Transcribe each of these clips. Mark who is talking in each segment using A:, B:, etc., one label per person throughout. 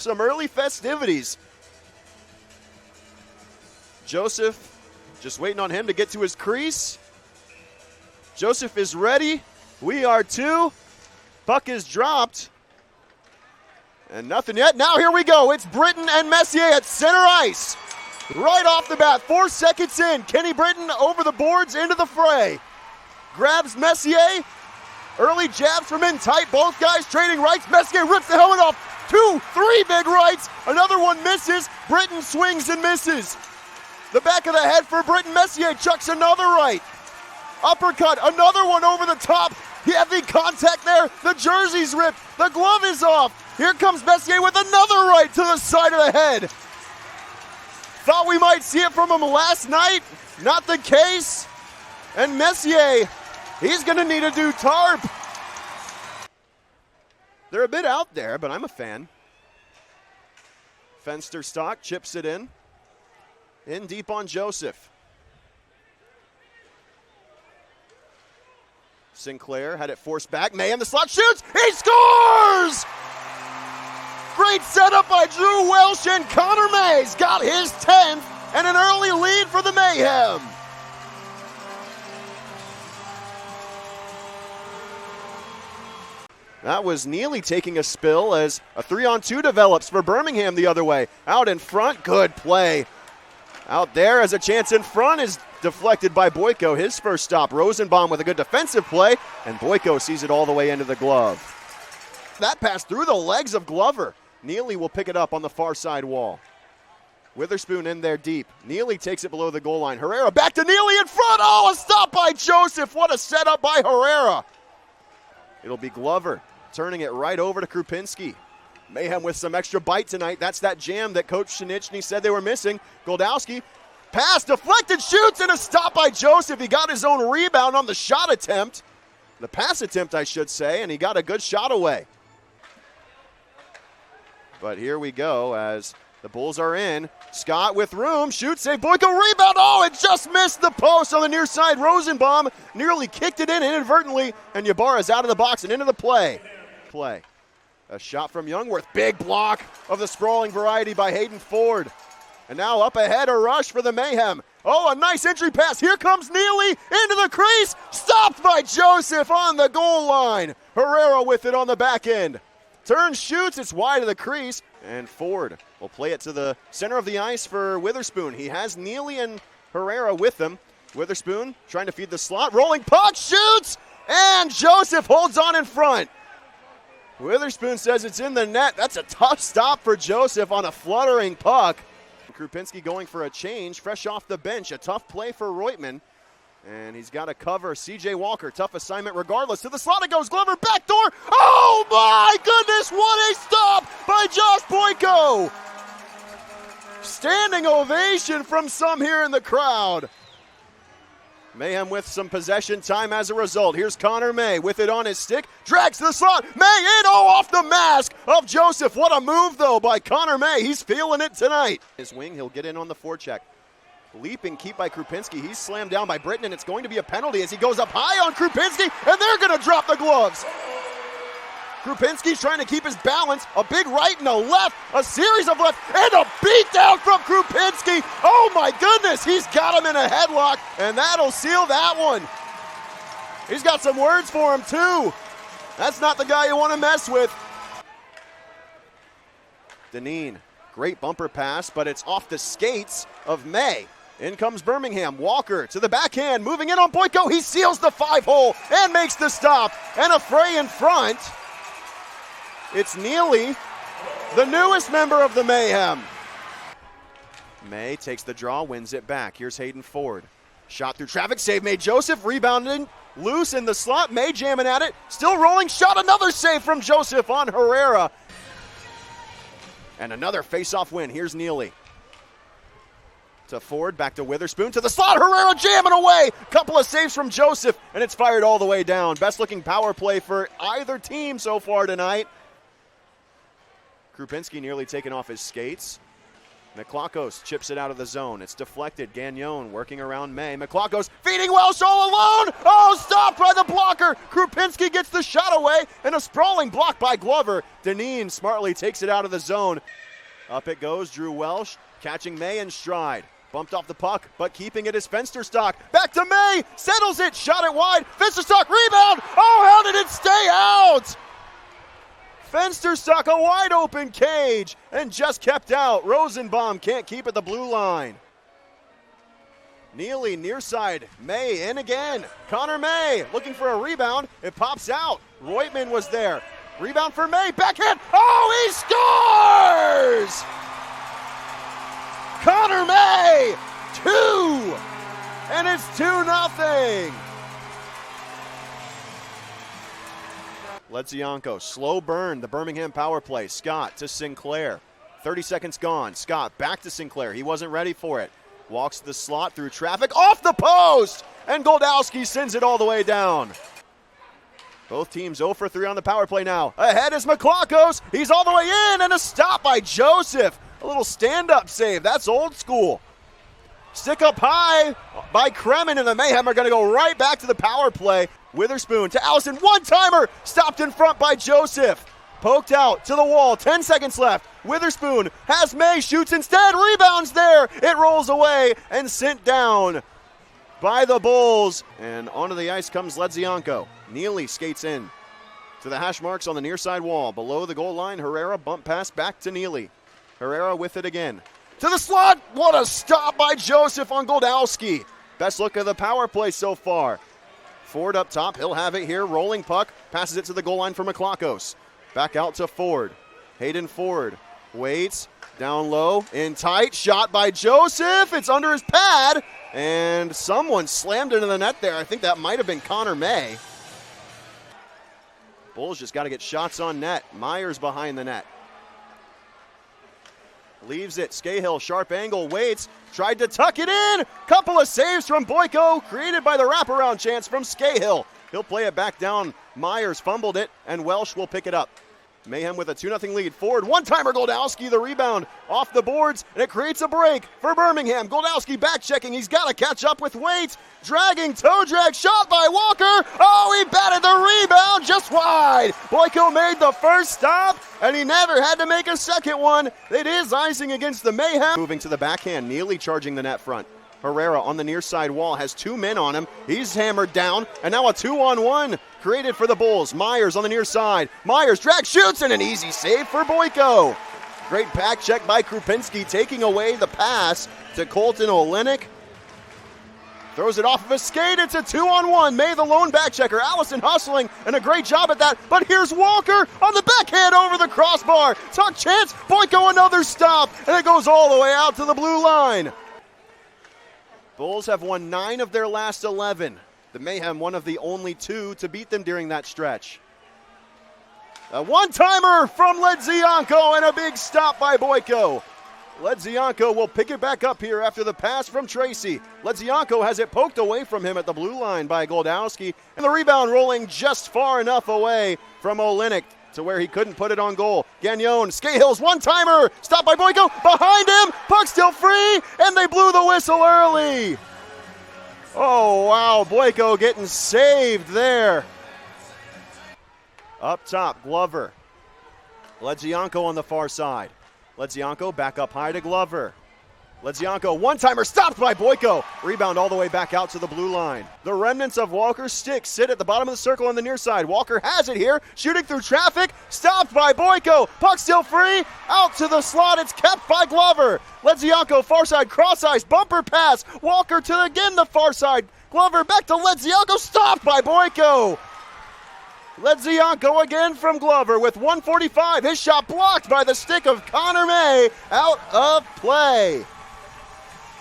A: Some early festivities. Joseph just waiting on him to get to his crease. Joseph is ready. We are too. Puck is dropped. And nothing yet. Now here we go. It's Britton and Messier at center ice. Right off the bat, 4 seconds in. Kenny Britton over the boards into the fray. Grabs Messier. Early jabs from in tight. Both guys trading rights. Messier rips the helmet off. 2, 3 big rights. Another one misses. Britton swings and misses. The back of the head for Britton. Messier chucks another right. Uppercut. Another one over the top. Heavy contact there. The jersey's ripped. The glove is off. Here comes Messier with another right to the side of the head. Thought we might see it from him last night. Not the case. And Messier, he's going to need a new tarp. They're a bit out there, but I'm a fan. Fensterstock chips it in. In deep on Joseph. Sinclair had it forced back. Mayhem the slot shoots. He scores! Great setup by Drew Welsh, and Connor May's got his 10th and an early lead for the Mayhem. That was Neely taking a spill as a 3-on-2 develops for Birmingham the other way. Out in front, good play. Out there as a chance in front is deflected by Boyko. His first stop, Rosenbaum with a good defensive play, and Boyko sees it all the way into the glove. That pass through the legs of Glover. Neely will pick it up on the far side wall. Witherspoon in there deep. Neely takes it below the goal line. Herrera back to Neely in front. Oh, a stop by Joseph. What a setup by Herrera. It'll be Glover turning it right over to Krupinski. Mayhem with some extra bite tonight. That's that jam that Coach Shinichny said they were missing. Goldowski, pass, deflected, shoots, and a stop by Joseph. He got his own rebound on the shot attempt. The pass attempt, I should say, and he got a good shot away. But here we go as the Bulls are in. Scott with room, shoots, save, Boyko, rebound. Oh, it just missed the post on the near side. Rosenbaum nearly kicked it in inadvertently, and Ybarra's out of the box and into the play. A shot from Youngworth. Big block of the sprawling variety by Hayden Ford. And now up ahead, a rush for the Mayhem. Oh, a nice entry pass. Here comes Neely into the crease. Stopped by Joseph on the goal line. Herrera with it on the back end. Turns, shoots, it's wide of the crease. And Ford will play it to the center of the ice for Witherspoon. He has Neely and Herrera with him. Witherspoon trying to feed the slot. Rolling puck, shoots, and Joseph holds on in front. Witherspoon says it's in the net. That's a tough stop for Joseph on a fluttering puck. Krupinski going for a change, fresh off the bench. A tough play for Reutman. And he's got to cover C.J. Walker. Tough assignment regardless. To the slot it goes. Glover, backdoor. Oh, my goodness. What a stop by Josh Boyko. Standing ovation from some here in the crowd. Mayhem with some possession time as a result. Here's Connor May with it on his stick. Drags to the slot. May in. Oh, off the mask of Joseph. What a move, though, by Connor May. He's feeling it tonight. His wing, he'll get in on the forecheck. Leaping keep by Krupinski. He's slammed down by Britton, and it's going to be a penalty as he goes up high on Krupinski, and they're going to drop the gloves. Krupinski's trying to keep his balance. A big right and a left, a series of left, and a beatdown from Krupinski. Oh my goodness, he's got him in a headlock, and that'll seal that one. He's got some words for him too. That's not the guy you want to mess with. Deneen, great bumper pass, but it's off the skates of May. In comes Birmingham. Walker to the backhand, moving in on Boyko. He seals the 5-hole and makes the stop. And a fray in front. It's Neely, the newest member of the Mayhem. May takes the draw, wins it back. Here's Hayden Ford. Shot through traffic, save made Joseph, rebounding, loose in the slot. May jamming at it, still rolling, shot, another save from Joseph on Herrera. And another face-off win. Here's Neely. To Ford, back to Witherspoon, to the slot, Herrera jamming away. Couple of saves from Joseph, and it's fired all the way down. Best looking power play for either team so far tonight. Krupinski nearly taken off his skates. McLakos chips it out of the zone. It's deflected. Gagnon working around May. McLakos feeding Welsh all alone. Oh, stopped by the blocker. Krupinski gets the shot away, and a sprawling block by Glover. Deneen smartly takes it out of the zone. Up it goes. Drew Welsh catching May in stride. Bumped off the puck, but keeping it is Fensterstock. Back to May. Settles it. Shot it wide. Fensterstock rebound. Oh, how did it stay out? Fensterstock, a wide open cage, and just kept out. Rosenbaum can't keep at the blue line. Neely near side. May in again. Connor May looking for a rebound. It pops out. Reutman was there. Rebound for May. Backhand. Oh, he scores! Connor May, 2! And it's 2-0. Ledzianko, slow burn, the Birmingham power play. Scott to Sinclair. 30 seconds gone. Scott back to Sinclair. He wasn't ready for it. Walks the slot through traffic. Off the post! And Goldowski sends it all the way down. Both teams 0 for 3 on the power play now. Ahead is McLakos. He's all the way in, and a stop by Joseph. A little stand-up save. That's old school. Stick up high by Kremen, and the Mayhem are going to go right back to the power play. Witherspoon to Allison. One-timer. Stopped in front by Joseph. Poked out to the wall. 10 seconds left. Witherspoon has May. Shoots instead. Rebounds there. It rolls away and sent down by the Bulls. And onto the ice comes Ledzianko. Neely skates in to the hash marks on the near side wall. Below the goal line, Herrera bump pass back to Neely. Herrera with it again. To the slot. What a stop by Joseph on Goldowski. Best look of the power play so far. Ford up top. He'll have it here. Rolling puck. Passes it to the goal line for McLakos. Back out to Ford. Hayden Ford waits. Down low. In tight. Shot by Joseph. It's under his pad. And someone slammed into the net there. I think that might have been Connor May. Bulls just got to get shots on net. Myers behind the net. Leaves it. Scahill, sharp angle, waits. Tried to tuck it in. Couple of saves from Boyko, created by the wraparound chance from Scahill. He'll play it back down. Myers fumbled it, and Welsh will pick it up. Mayhem with a 2-0 lead. Ford, one-timer. Goldowski, the rebound off the boards, and it creates a break for Birmingham. Goldowski back checking. He's got to catch up with Waits. Dragging, toe drag, shot by Walker. Oh, he batted the rebound just wide. Boyko made the first stop, and he never had to make a second one. It is icing against the Mayhem. Moving to the backhand, Neely charging the net front. Herrera on the near side wall has 2 men on him. He's hammered down, and now a 2-on-1 created for the Bulls. Myers on the near side. Myers drag shoots, and an easy save for Boyko. Great back check by Krupinski, taking away the pass to Colton Olenek. Throws it off of a skate. It's a 2-on-1. May the lone back checker. Allison hustling, and a great job at that. But here's Walker on the backhand over the crossbar. Tuck chance. Boyko another stop, and it goes all the way out to the blue line. Bulls have won 9 of their last 11. The Mayhem one of the only 2 to beat them during that stretch. A one-timer from Ledzianko and a big stop by Boyko. Ledzianko will pick it back up here after the pass from Tracy. Ledzianko has it poked away from him at the blue line by Goldowski, and the rebound rolling just far enough away from Olenek to where he couldn't put it on goal. Gagnon, Scahill's one-timer, stopped by Boyko, behind him, puck still free, and they blew the whistle early. Oh, wow, Boyko getting saved there. Up top, Glover. Ledzianko on the far side. Ledzianko back up high to Glover. Ledzianko, one-timer, stopped by Boyko. Rebound all the way back out to the blue line. The remnants of Walker's stick sit at the bottom of the circle on the near side. Walker has it here, shooting through traffic, stopped by Boyko. Puck still free, out to the slot, it's kept by Glover. Ledzianko, far side, cross-ice, bumper pass. Walker to again the far side. Glover back to Ledzianko, stopped by Boyko. Ledzianko again from Glover with 1:45. His shot blocked by the stick of Connor May, out of play.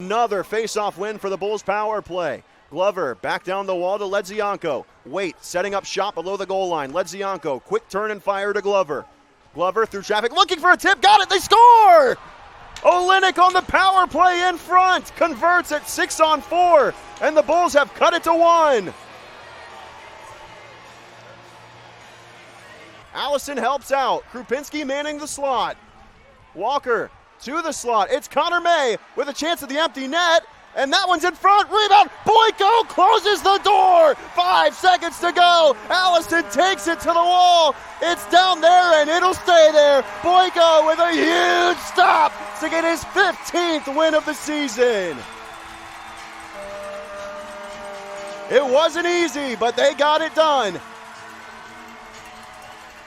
A: Another face-off win for the Bulls power play. Glover back down the wall to Ledzianko. Wait, setting up shot below the goal line. Ledzianko, quick turn and fire to Glover. Glover through traffic, looking for a tip, got it, they score! Olenek on the power play in front, converts at 6-on-4, and the Bulls have cut it to 1. Allison helps out. Krupinski manning the slot. Walker to the slot. It's Connor May with a chance at the empty net. And that one's in front. Rebound. Boyko closes the door. 5 seconds to go. Allison takes it to the wall. It's down there and it'll stay there. Boyko with a huge stop to get his 15th win of the season. It wasn't easy, but they got it done.